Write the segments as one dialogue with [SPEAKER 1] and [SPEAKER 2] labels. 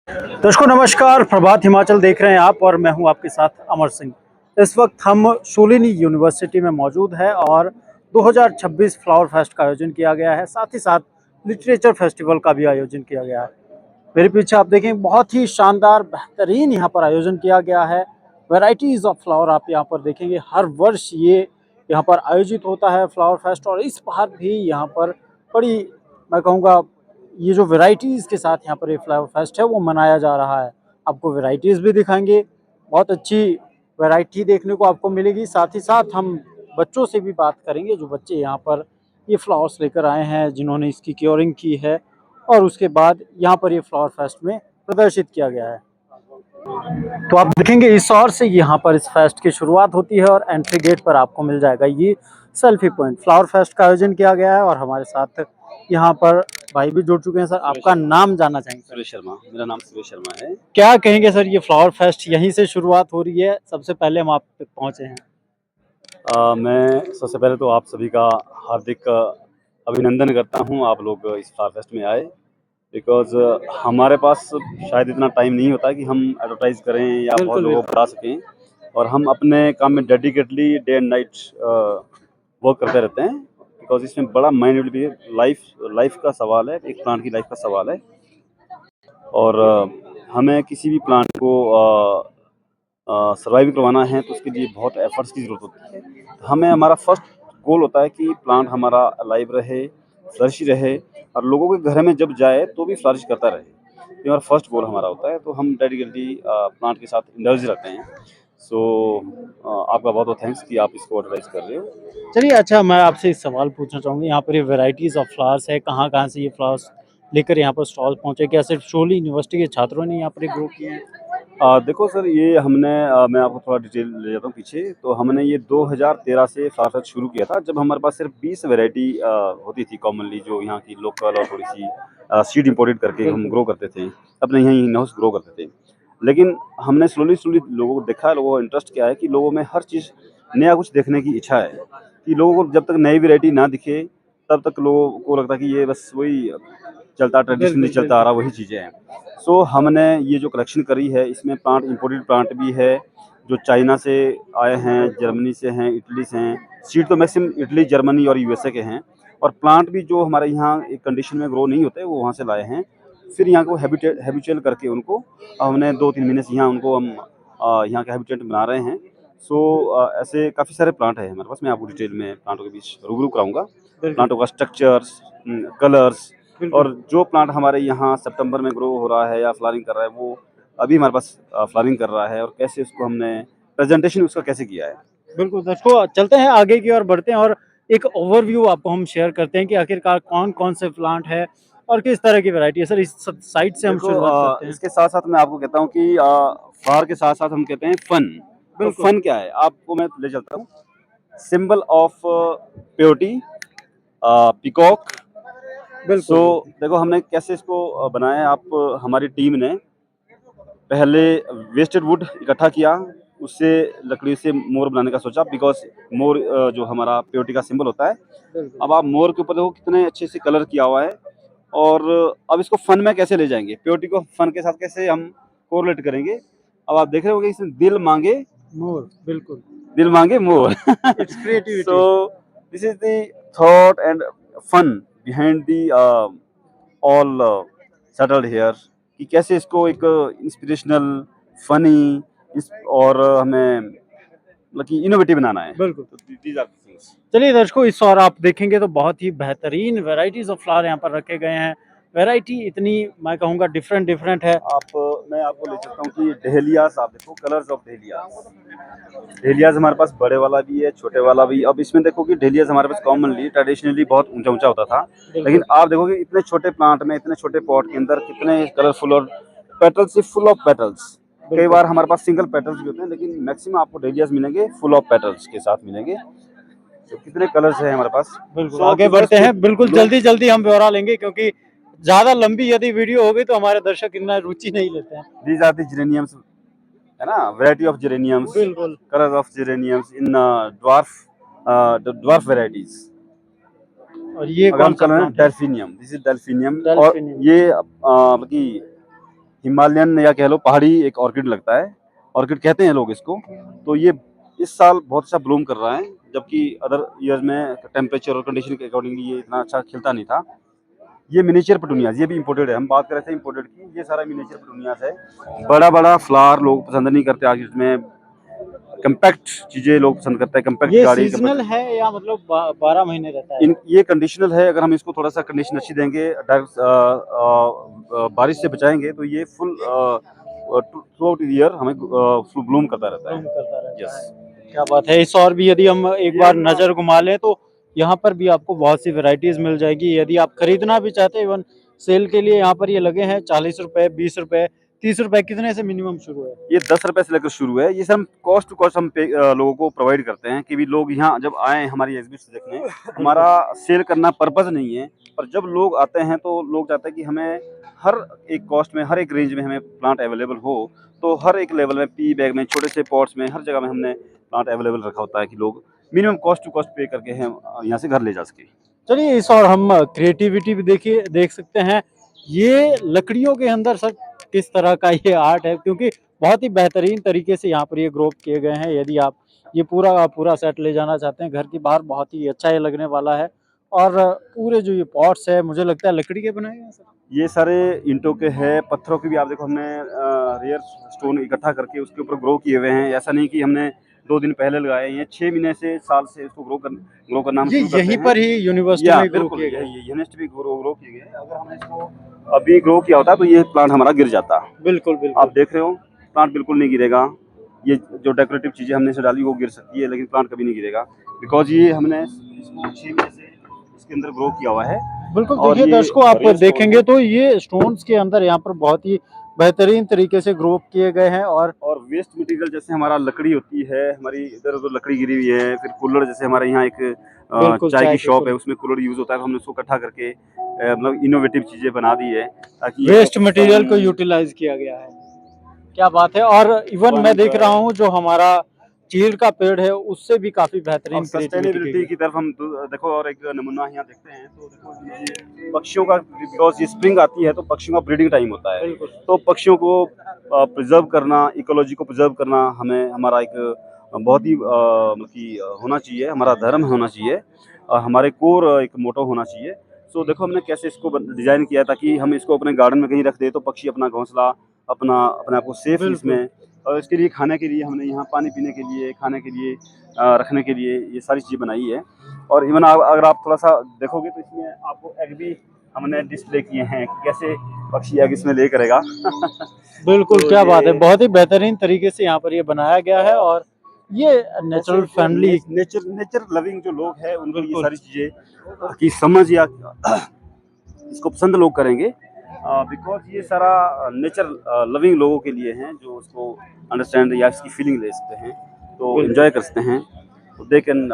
[SPEAKER 1] दर्शकों नमस्कार, प्रभात हिमाचल देख रहे हैं आप और मैं हूं आपके साथ अमर सिंह। इस वक्त हम शूलिनी यूनिवर्सिटी में मौजूद हैं और 2026 फ्लावर फेस्ट का आयोजन किया गया है। साथ ही साथ लिटरेचर फेस्टिवल का भी आयोजन किया गया है। मेरे पीछे आप देखें, बहुत ही शानदार बेहतरीन यहाँ पर आयोजन किया गया है। वैरायटीज़ ऑफ फ्लावर आप यहाँ पर देखेंगे। हर वर्ष ये यहाँ पर आयोजित होता है फ्लावर फेस्ट, और इस बार भी यहाँ पर बड़ी, मैं कहूँगा, ये जो वैरायटीज़ के साथ यहाँ पर ये फ्लावर फेस्ट है वो मनाया जा रहा है। आपको वैरायटीज़ भी दिखाएंगे, बहुत अच्छी वैरायटी देखने को आपको मिलेगी। साथ ही साथ हम बच्चों से भी बात करेंगे, जो बच्चे यहाँ पर ये फ्लावर्स लेकर आए हैं, जिन्होंने इसकी क्योरिंग की है और उसके बाद यहाँ पर ये फ्लावर फेस्ट में प्रदर्शित किया गया है। तो आप देखेंगे इस ओर से यहाँ पर इस फेस्ट की शुरुआत होती है और एंट्री गेट पर आपको मिल जाएगा ये सेल्फी पॉइंट। फ्लावर फेस्ट का आयोजन किया गया है और हमारे साथ यहाँ पर भाई भी जुड़ चुके हैं। सर, आपका नाम जानना चाहेंगे?
[SPEAKER 2] सुरेश शर्मा, मेरा नाम सुरेश शर्मा है।
[SPEAKER 1] क्या कहेंगे सर, ये फ्लावर फेस्ट यहीं से शुरुआत हो रही है? सबसे पहले हम आप तक पहुँचे हैं।
[SPEAKER 2] मैं सबसे पहले तो आप सभी का हार्दिक अभिनंदन करता हूं, आप लोग इस फ्लावर फेस्ट में आए। बिकॉज़ हमारे पास शायद इतना टाइम नहीं होता कि हम एडवर्टाइज़ करें या बहुत
[SPEAKER 1] बिल्कुल
[SPEAKER 2] लोगों को बता सकें, और हम अपने काम में dedicatedly day and night work करते रहते हैं। बिकॉज़ इसमें बड़ा माइन्यूट भी लाइफ का सवाल है, एक प्लांट की लाइफ का सवाल है, और हमें किसी भी प्लांट को सर्वाइव करवाना है तो उसके लिए बहुत एफर्ट्स की ज़रूरत होती है। हमें, हमारा फर्स्ट गोल होता है कि प्लांट हमारा अलाइव रहे, फ्लरिश रहे, और लोगों के घर में जब जाए तो भी फ्लरिश करता रहे। ये हमारा फर्स्ट गोल हमारा होता है, तो हम डेडिकेटली प्लांट के साथ इंडल्ज रहते हैं। सो आपका बहुत बहुत थैंक्स कि आप इसको एडवर्टाइज कर रहे हो।
[SPEAKER 1] चलिए, अच्छा, मैं आपसे एक सवाल पूछना चाहूँगी। यहाँ पर ये वैरायटीज़ ऑफ फ्लावर्स है, कहाँ कहाँ से ये फ्लावर्स लेकर यहाँ पर स्टॉल पहुँचे? क्या सिर्फ शोली यूनिवर्सिटी के छात्रों ने यहाँ पर ग्रो किए हैं?
[SPEAKER 2] देखो सर, ये हमने मैं आपको थोड़ा डिटेल ले जाता हूँ पीछे। तो हमने ये 2013 से फ्लावर फेस्ट शुरू किया था, जब हमारे पास सिर्फ 20 वैरायटी होती थी कॉमनली, जो यहाँ की लोकल और थोड़ी सी सीड इंपोर्टेड करके हम ग्रो करते थे, अपने यहीं इन हाउस ग्रो करते थे। लेकिन हमने स्लोली स्लोली लोगों को देखा है, लोगों का इंटरेस्ट क्या है कि लोगों में हर चीज़ नया कुछ देखने की इच्छा है, कि लोगों को जब तक नई वैरायटी ना दिखे तब तक लोगों को लगता है कि ये बस वही चलता ट्रेडिशनली चलता आ रहा वही चीज़ें हैं। सो हमने ये जो कलेक्शन करी है, इसमें प्लांट, इंपोर्टेड प्लांट भी है, जो चाइना से आए हैं, जर्मनी से हैं, इटली से हैं। सीड तो मैक्सिमम इटली, जर्मनी और यूएसए के हैं, और प्लांट भी जो हमारे यहाँ एक कंडीशन में ग्रो नहीं होते वो वहाँ से लाए हैं। फिर यहाँ को हैबिचुअल करके उनको हमने 2-3 महीने से यहाँ उनको हम यहाँ के हैबिटेट बना रहे हैं। सो ऐसे काफ़ी सारे प्लांट हैं हमारे पास। मैं आपको डिटेल में प्लांटों के बीच रूबरू कराऊँगा, प्लांटों का स्ट्रक्चर्स, कलर्स, और जो प्लांट हमारे यहाँ सितंबर में ग्रो हो रहा है या फ्लावरिंग कर रहा है, वो अभी हमारे पास फ्लावरिंग कर रहा है, और कैसे उसको हमने प्रेजेंटेशन उसका कैसे किया है।
[SPEAKER 1] बिल्कुल, दर्शकों चलते हैं आगे की ओर बढ़ते हैं और एक ओवरव्यू आपको हम शेयर करते हैं कि आखिरकार कौन-कौन से प्लांट है और किस तरह की वैरायटी है। सर, इस सब साइड से हम
[SPEAKER 2] देखो,
[SPEAKER 1] शुरुआत करते हैं।
[SPEAKER 2] इसके साथ साथ मैं आपको कहता हूँ कि फ्लावर के साथ साथ हम कहते हैं फन। तो
[SPEAKER 1] बिल्कुल।
[SPEAKER 2] फन क्या है, आपको मैं ले चलता हूँ। Symbol of purity, peacock.
[SPEAKER 1] बिल्कुल,
[SPEAKER 2] सो
[SPEAKER 1] बिल्कुल।
[SPEAKER 2] देखो हमने कैसे इसको बनाया है। आप, हमारी टीम ने पहले वेस्टेड वुड इकट्ठा किया, उससे लकड़ी से मोर बनाने का सोचा, बिकॉज मोर जो हमारा प्योरिटी का सिंबल होता है।
[SPEAKER 1] बिल्कुल।
[SPEAKER 2] अब आप मोर के ऊपर देखो कितने अच्छे से कलर किया हुआ है, और अब इसको फन में कैसे ले जाएंगे, प्योरिटी को फन के साथ कैसे हम कोरिलेट करेंगे। अब आप देख रहे होंगे इसमें दिल मांगे
[SPEAKER 1] मोर, बिल्कुल।
[SPEAKER 2] दिल मांगे more.
[SPEAKER 1] It's creativity.
[SPEAKER 2] So this is the thought and fun behind the all settled here, कि कैसे इसको एक इंस्पिरेशनल, फनी, इस और हमें मतलब कि इनोवेटिव बनाना है।
[SPEAKER 1] बिल्कुल।
[SPEAKER 2] तो दीज आर थिंग्स।
[SPEAKER 1] चलिए दर्शकों, इस और आप देखेंगे तो बहुत ही बेहतरीन वैरायटीज़ ऑफ फ्लावर यहाँ पर रखे गए हैं। वैरायटी इतनी, मैं कहूँगा, डिफरेंट डिफरेंट है।
[SPEAKER 2] मैं आपको ले चलता हूँ कि डहेलियास, आप देखो कलर्स ऑफ डहेलियास। डहेलियास हमारे पास बड़े वाला भी है, छोटे वाला भी। अब इसमें देखो कि डहेलियास हमारे पास कॉमनली ट्रेडिशनली बहुत ऊंचा ऊंचा होता था, लेकिन आप देखोगे इतने छोटे प्लांट में, इतने छोटे पॉट के अंदर कितने कलरफुल, और पेटल्स से फुल ऑफ पेटल्स। कई बार हमारे पास सिंगल पेटल्स भी होते हैं, लेकिन मैक्सिमम आपको डहेलियास मिलेंगे फुल ऑफ पेटल्स के साथ मिलेंगे। तो कितने कलर्स हैं हमारे पास।
[SPEAKER 1] बिल्कुल, आगे बढ़ते हैं। बिल्कुल जल्दी जल्दी हम ब्यौरा लेंगे, क्योंकि ज़्यादा लंबी यदि वीडियो हो गई तो हमारे दर्शक इतना रुचि नहीं लेते हैं।
[SPEAKER 2] दीज आर द जेरेनियम्स, है ना, वैरायटी ऑफ जेरेनियम्स,
[SPEAKER 1] बिल्कुल।
[SPEAKER 2] Colour of geraniums in dwarf varieties.
[SPEAKER 1] और ये
[SPEAKER 2] अगर
[SPEAKER 1] कौन
[SPEAKER 2] हम
[SPEAKER 1] सा
[SPEAKER 2] कलर
[SPEAKER 1] प्लांट है?
[SPEAKER 2] Delphinium, this is delphinium. और
[SPEAKER 1] डेल्फिनियम।
[SPEAKER 2] ये मतलब कि हिमालयन या कह लो पहाड़ी एक ऑर्किड लगता है, ऑर्किड कहते हैं लोग इसको। तो ये इस साल बहुत अच्छा ब्लूम कर रहा है, जबकि अदर ईयर में टेम्परेचर और कंडीशन के अकॉर्डिंगली ये इतना अच्छा खिलता नहीं था। ये मिनिएचर पेटूनियाज, ये भी इंपोर्टेड है। हम बात कर रहे थे इंपोर्टेड की, ये सारा मिनिएचर पेटूनियाज है। बड़ा बड़ा फ्लावर लोग पसंद नहीं करते आज, इसमें कम्पैक्ट चीजें लोग पसंद करते हैं, कम्पैक्ट
[SPEAKER 1] ये
[SPEAKER 2] गाड़ी
[SPEAKER 1] सीजनल है या मतलब 12 महीने रहता है?
[SPEAKER 2] इन ये कंडीशनल है। अगर हम इसको थोड़ा सा कंडीशन अच्छी देंगे, बारिश से बचाएंगे, तो ये फुल थ्रू आउट ईयर हमें फुल ब्लूम करता रहता
[SPEAKER 1] ब्लूम
[SPEAKER 2] है।
[SPEAKER 1] करता रहता
[SPEAKER 2] यस।
[SPEAKER 1] है। क्या बात है। इस और भी यदि हम एक बार नजर घुमा लें तो यहाँ पर भी आपको बहुत सी वैरायटीज मिल जाएगी। यदि आप खरीदना भी चाहते हैं, इवन सेल के लिए यहाँ पर ये लगे हैं। 40 रुपए, 20 रुपए, 30 रुपए, कितने से मिनिमम शुरू है?
[SPEAKER 2] ये 10 रुपए से लेकर शुरू है। ये सब हम कॉस्ट टू कॉस्ट हम लोगों को प्रोवाइड करते हैं कि भी लोग यहाँ जब आए हमारी एग्जिबिशन देखने, हमारा सेल करना पर्पज नहीं है, पर जब लोग आते हैं तो लोग चाहते हैं कि हमें हर एक कॉस्ट में, हर एक रेंज में हमें प्लांट अवेलेबल हो। तो हर एक लेवल में, पी बैग में, छोटे से पॉट्स में, हर जगह में हमने प्लांट अवेलेबल रखा होता है कि लोग मिनिमम कॉस्ट टू कॉस्ट पे करके हम यहाँ से घर ले जा सके।
[SPEAKER 1] चलिए, इस और हम क्रिएटिविटी भी देख सकते हैं। ये लकड़ियों के अंदर सर किस तरह का ये आर्ट है, क्योंकि बहुत ही बेहतरीन तरीके से यहाँ पर ये ग्रोप किए गए हैं। यदि आप ये पूरा पूरा सेट ले जाना चाहते हैं घर की बाहर, बहुत ही अच्छा ये लगने वाला है। और पूरे जो ये पॉट्स है, मुझे लगता है लकड़ी के बनाए हैं सर।
[SPEAKER 2] ये सारे ईंटों के हैं, पत्थरों के भी। आप देखो, हमने रेयर स्टोन इकट्ठा करके उसके ऊपर ग्रो किए हुए हैं। ऐसा नहीं कि हमने 2 दिन पहले लगाए हैं, 6 महीने से, साल से इसको ग्रो करना हम
[SPEAKER 1] ये
[SPEAKER 2] शुरू करते
[SPEAKER 1] यहीं
[SPEAKER 2] हैं।
[SPEAKER 1] पर ही यूनिवर्सिटी
[SPEAKER 2] या
[SPEAKER 1] में ग्रो
[SPEAKER 2] बिल्कुल
[SPEAKER 1] किए गए?
[SPEAKER 2] यही यूनिस्ट भी ग्रो किए गए हैं। अगर हमने इसको अभी ग्रो किया होता तो ये प्लांट हमारा गिर जाता।
[SPEAKER 1] बिल्कुल
[SPEAKER 2] आप
[SPEAKER 1] बिल्कुल।
[SPEAKER 2] देख रहे हो, प्लांट बिल्कुल नहीं गिरेगा। ये जो डेकोरेटिव चीज़ें हमने इसमें डाली वो गिर सकती है, लेकिन प्लांट कभी नहीं गिरेगा, बिकॉज ये हमने इसको 6 महीने से इसके अंदर ग्रो किया हुआ है।
[SPEAKER 1] बिल्कुल,
[SPEAKER 2] और
[SPEAKER 1] देखिए
[SPEAKER 2] ये
[SPEAKER 1] दर्शकों, आप
[SPEAKER 2] रेयर स्टोन
[SPEAKER 1] देखेंगे
[SPEAKER 2] है।
[SPEAKER 1] तो ये स्टोन्स के अंदर यहाँ पर बहुत ही बेहतरीन तरीके से ग्रो किए गए हैं।
[SPEAKER 2] और वेस्ट मटेरियल जैसे हमारा लकड़ी होती है, हमारी इधर उधर लकड़ी गिरी हुई है, फिर कूलर, जैसे हमारे यहाँ एक
[SPEAKER 1] बिल्कुल
[SPEAKER 2] चाय
[SPEAKER 1] चाय
[SPEAKER 2] की
[SPEAKER 1] के
[SPEAKER 2] शॉप है,
[SPEAKER 1] कुल
[SPEAKER 2] उसमें कूलर यूज़ होता है। तो हमने उसको इकट्ठा करके मतलब इनोवेटिव चीज़ें बना दी है, ताकि ये
[SPEAKER 1] वेस्ट
[SPEAKER 2] ecosystem
[SPEAKER 1] मटेरियल को यूटिलाइज किया गया है। क्या बात है। और इवन मैं
[SPEAKER 2] environment जो
[SPEAKER 1] देख रहा
[SPEAKER 2] है,
[SPEAKER 1] हूँ जो हमारा चीड़ का पेड़ है, उससे भी काफी बेहतरीन
[SPEAKER 2] और
[SPEAKER 1] क्रिएटिविटी की
[SPEAKER 2] सस्टेनेबिलिटी
[SPEAKER 1] गई।
[SPEAKER 2] की तरफ हम देखो, और एक नमूना यहाँ देखते हैं तो देखो, ये पक्षियों का, बिकॉज ये स्प्रिंग आती है तो पक्षियों का ब्रीडिंग टाइम होता है।
[SPEAKER 1] बिल्कुल।
[SPEAKER 2] तो पक्षियों को प्रिजर्व करना, इकोलॉजी को प्रिजर्व करना, हमें हमारा एक बहुत ही मतलब कि होना चाहिए, हमारा धर्म होना चाहिए, हमारे कोर एक मोटो होना चाहिए। सो देखो हमने कैसे इसको डिजाइन किया, ताकि हम इसको अपने गार्डन में कहीं रख दे तो पक्षी अपना घोंसला, अपने आप को सेफ
[SPEAKER 1] बिल्कुल।
[SPEAKER 2] इसमें, और इसके लिए खाने के लिए हमने यहाँ पानी पीने के लिए, खाने के लिए, रखने के लिए ये सारी चीज़ें बनाई है। और इवन अगर आप थोड़ा सा देखोगे तो इसमें आपको एग भी हमने डिस्प्ले किए हैं कि कैसे पक्षी एग इसमें ले करेगा।
[SPEAKER 1] बिल्कुल,
[SPEAKER 2] तो
[SPEAKER 1] क्या बात है।
[SPEAKER 2] ये
[SPEAKER 1] बहुत ही बेहतरीन तरीके से यहाँ पर ये बनाया गया है। और ये
[SPEAKER 2] जैसे
[SPEAKER 1] नेचुरल
[SPEAKER 2] जो
[SPEAKER 1] फ्रेंडली।
[SPEAKER 2] नेचर लविंग जो लोग हैं, उनको ये
[SPEAKER 1] बिल्कुल।
[SPEAKER 2] सारी चीज़ें की समझ या इसको पसंद लोग करेंगे, बिकॉज ये सारा नेचर लविंग लोगों के लिए हैं, जो उसको अंडरस्टैंड या इसकी फीलिंग ले सकते हैं, तो
[SPEAKER 1] बिल्कुल।
[SPEAKER 2] एंजॉय कर सकते हैं। तो they can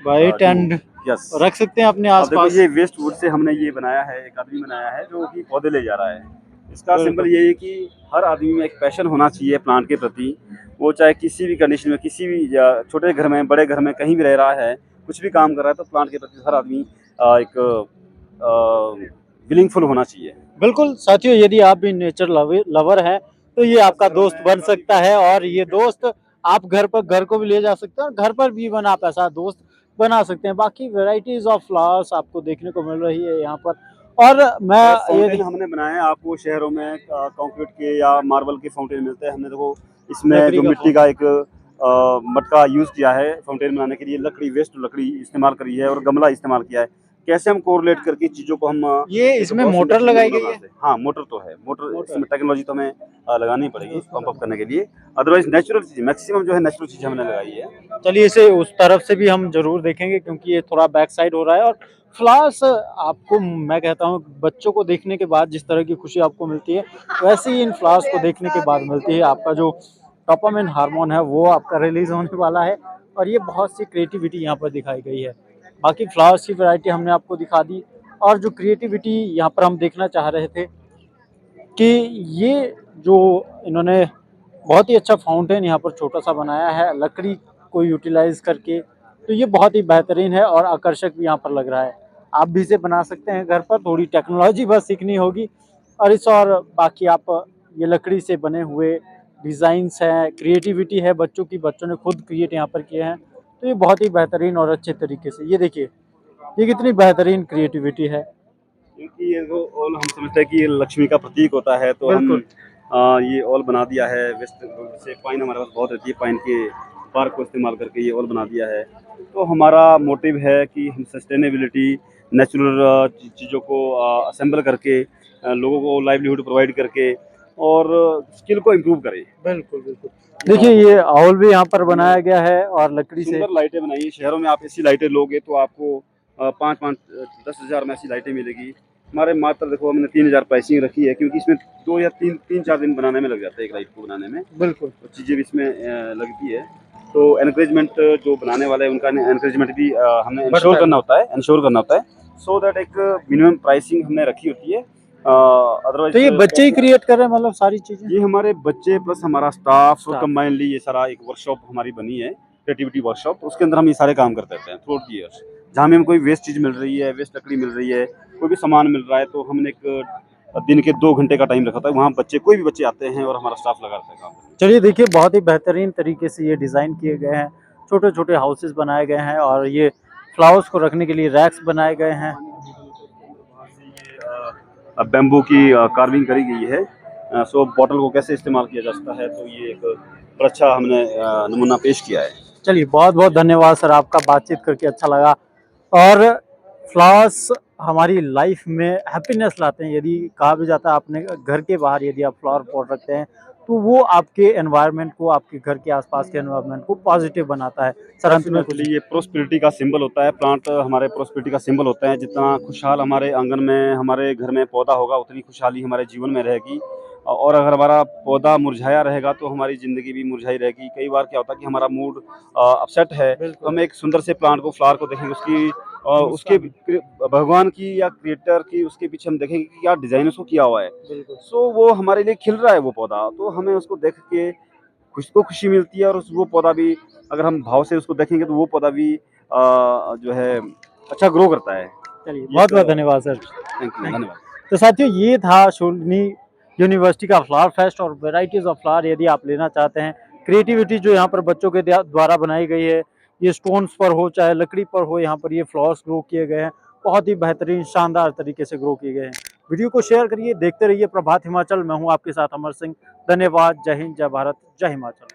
[SPEAKER 1] white
[SPEAKER 2] do.
[SPEAKER 1] And
[SPEAKER 2] yes.
[SPEAKER 1] रख सकते हैं अपने
[SPEAKER 2] अब देखो,
[SPEAKER 1] आसपास।
[SPEAKER 2] ये वेस्ट वुड से हमने ये बनाया है, एक आदमी बनाया है जो कि पौधे ले जा रहा है। इसका सिंबल
[SPEAKER 1] बिल्कुल।
[SPEAKER 2] ये है कि हर आदमी में एक पैशन होना चाहिए प्लांट के प्रति। वो चाहे किसी भी कंडीशन में, किसी भी छोटे घर में, बड़े घर में, कहीं भी रह रहा है, कुछ भी काम कर रहा है, तो प्लांट के प्रति हर आदमी एक विलिंगफुल होना चाहिए।
[SPEAKER 1] बिल्कुल साथियों, यदि आप भी नेचर लवर हैं तो ये आपका दोस्त बन सकता है। और ये दोस्त आप घर को भी ले जा सकते हैं, और घर पर भी बना आप ऐसा दोस्त बना सकते हैं। बाकी वैरायटीज ऑफ फ्लावर्स आपको देखने को मिल रही है यहाँ पर। और मैं ये
[SPEAKER 2] फाउंटेन हमने बनाए हैं, आपको शहरों में कंक्रीट के या मार्बल के फाउंटेन मिलते हैं। हमने देखो इसमें
[SPEAKER 1] लकड़ी
[SPEAKER 2] जो
[SPEAKER 1] का
[SPEAKER 2] मिट्टी का एक मटका यूज़ किया है फाउंटेन बनाने के लिए, लकड़ी, वेस्ट लकड़ी इस्तेमाल करी है, और गमला इस्तेमाल किया है। कैसे हम कोरिलेट करके चीज़ों को हम
[SPEAKER 1] ये
[SPEAKER 2] एक
[SPEAKER 1] इसमें
[SPEAKER 2] बहुत सुंदर
[SPEAKER 1] मोटर
[SPEAKER 2] चीज़ में
[SPEAKER 1] लगाई
[SPEAKER 2] बना
[SPEAKER 1] गई है।
[SPEAKER 2] बनाते हैं। हाँ, मोटर तो है, मोटर
[SPEAKER 1] मोटर।
[SPEAKER 2] इसमें टेक्नोलॉजी तो हमें लगानी पड़ेगी पंप अप करने के लिए। अदरवाइज नेचुरल चीज़ मैक्सिमम जो है, नेचुरल चीज़ हमने लगाई है।
[SPEAKER 1] चलिए, इसे उस तरफ से भी हम जरूर देखेंगे, क्योंकि ये थोड़ा बैक साइड हो रहा है। और फ्लावर्स आपको, मैं कहता हूँ, बच्चों को देखने के बाद जिस तरह की खुशी आपको मिलती है, वैसे ही इन फ्लावर्स को देखने के बाद मिलती है। आपका जो डोपामिन हार्मोन है वो आपका रिलीज होने वाला है। और ये बहुत सी क्रिएटिविटी यहाँ पर दिखाई गई है। बाकी फ्लावर्स की वैरायटी हमने आपको दिखा दी। और जो क्रिएटिविटी यहाँ पर हम देखना चाह रहे थे कि ये जो इन्होंने बहुत ही अच्छा फाउंटेन यहाँ पर छोटा सा बनाया है लकड़ी को यूटिलाइज करके, तो ये बहुत ही बेहतरीन है और आकर्षक भी यहाँ पर लग रहा है। आप भी इसे बना सकते हैं घर पर, थोड़ी टेक्नोलॉजी बस सीखनी होगी। और इस और बाकी आप ये लकड़ी से बने हुए डिज़ाइंस हैं, क्रिएटिविटी है बच्चों की, बच्चों ने खुद क्रिएट यहाँ पर किए हैं। तो ये बहुत ही बेहतरीन और अच्छे तरीके से, ये देखिए, ये कितनी बेहतरीन क्रिएटिविटी है।
[SPEAKER 2] क्योंकि ये जो ओल हम समझते हैं कि ये लक्ष्मी का प्रतीक होता है, तो हम
[SPEAKER 1] बिल्कुल।
[SPEAKER 2] ये ओल बना दिया है। वेस्ट जैसे पाइन हमारे पास बहुत रहती है, पाइन के bark को इस्तेमाल करके ये ओल बना दिया है। तो हमारा मोटिव है कि हम सस्टेनेबिलिटी, नेचुरल चीज़ों को असेंबल करके लोगों को लाइवलीहुड प्रोवाइड करके और स्किल को इम्प्रूव करें।
[SPEAKER 1] बिल्कुल, बिल्कुल। देखिए ये आउल भी यहाँ पर बनाया गया है और लकड़ी से।
[SPEAKER 2] सुंदर लाइटें बनाई हैं। शहरों में आप ऐसी लाइटें लोगे तो आपको 5-5 10,000 में ऐसी लाइटें मिलेगी। हमारे मात्र देखो हमने 3,000 प्राइसिंग रखी है, क्योंकि इसमें 2 या 3-4 दिन बनाने में लग जाता है एक लाइट को बनाने में।
[SPEAKER 1] बिल्कुल।
[SPEAKER 2] तो चीज़ें भी इसमें लगती है। तो एनकरेजमेंट जो बनाने वाला है उनका एनकरेजमेंट भी हमें इंश्योर करना होता है, सो दैट एक मिनिमम प्राइसिंग हमने रखी होती है। अदरवाइज
[SPEAKER 1] तो ये बच्चे ही क्रिएट कर रहे हैं मतलब सारी चीज़ें?
[SPEAKER 2] ये हमारे बच्चे प्लस हमारा स्टाफ
[SPEAKER 1] स्टाफ।
[SPEAKER 2] कंबाइनली ये सारा एक वर्कशॉप हमारी बनी है, क्रिएटिविटी वर्कशॉप। तो उसके अंदर हम ये सारे काम करते रहते हैं थ्रू आउट द ईयर्स। जहाँ भी हमें कोई वेस्ट चीज़ मिल रही है, वेस्ट लकड़ी मिल रही है, कोई भी सामान मिल रहा है, तो हमने एक दिन के 2 घंटे का टाइम रखा था। वहाँ बच्चे कोई भी बच्चे आते हैं और हमारा स्टाफ लगा रहता है काम करने।
[SPEAKER 1] चलिए देखिए, बहुत ही बेहतरीन तरीके से ये डिज़ाइन किए गए हैं, छोटे-छोटे हाउसेस बनाए गए हैं और ये फ्लावर्स को रखने के लिए रैक्स बनाए गए हैं।
[SPEAKER 2] बैम्बू की कार्विंग करी गई है। सो बॉटल को कैसे इस्तेमाल किया जा सकता है, तो ये एक बड़ा अच्छा हमने नमूना पेश किया है।
[SPEAKER 1] चलिए बहुत-बहुत धन्यवाद सर, आपका बातचीत करके अच्छा लगा। और फ्लावर्स हमारी लाइफ में हैप्पीनेस लाते हैं। यदि कहा भी जाता है अपने घर के बाहर यदि आप फ्लावर पॉट रखते हैं तो वो आपके एनवायरनमेंट को, आपके घर के आसपास के एनवायरनमेंट को पॉजिटिव बनाता है। सर अंत में कुछ?
[SPEAKER 2] डेफिनेटली ये प्रोस्पेरिटी का सिंबल होता है। प्लांट हमारे प्रोस्पेरिटी का सिंबल होते हैं। जितना खुशहाल हमारे आंगन में, हमारे घर में पौधा होगा, उतनी खुशहाली हमारे जीवन में रहेगी। और अगर हमारा पौधा मुरझाया रहेगा तो हमारी ज़िंदगी भी मुरझाई रहेगी। कई बार क्या होता है कि हमारा मूड अपसेट है, तो हम एक सुंदर से प्लांट को, फ्लावर को देखेंगे, उसके भगवान की या क्रिएटर की उसके पीछे हम देखेंगे कि क्या डिज़ाइन उसको किया हुआ है।
[SPEAKER 1] बिल्कुल।
[SPEAKER 2] सो वो हमारे लिए खिल रहा है वो पौधा, तो हमें उसको देख के को खुशी मिलती है। और वो पौधा भी अगर हम भाव से उसको देखेंगे तो वो पौधा भी जो है अच्छा ग्रो करता है।
[SPEAKER 1] चलिए
[SPEAKER 2] ये
[SPEAKER 1] बहुत-बहुत धन्यवाद सर।
[SPEAKER 2] थैंक यू, धन्यवाद।
[SPEAKER 1] तो साथियों ये था शूलिनी यूनिवर्सिटी का फ्लावर फेस्ट और वैरायटीज ऑफ फ्लावर। यदि आप लेना चाहते हैं, क्रिएटिविटी जो यहाँ पर बच्चों के द्वारा बनाई गई है, ये स्टोन्स पर हो चाहे लकड़ी पर हो, यहाँ पर ये फ्लावर्स ग्रो किए गए हैं, बहुत ही बेहतरीन शानदार तरीके से ग्रो किए गए हैं। वीडियो को शेयर करिए, देखते रहिए प्रभात हिमाचल। मैं हूँ आपके साथ अमर सिंह। धन्यवाद। जय हिंद, जय भारत, जय हिमाचल।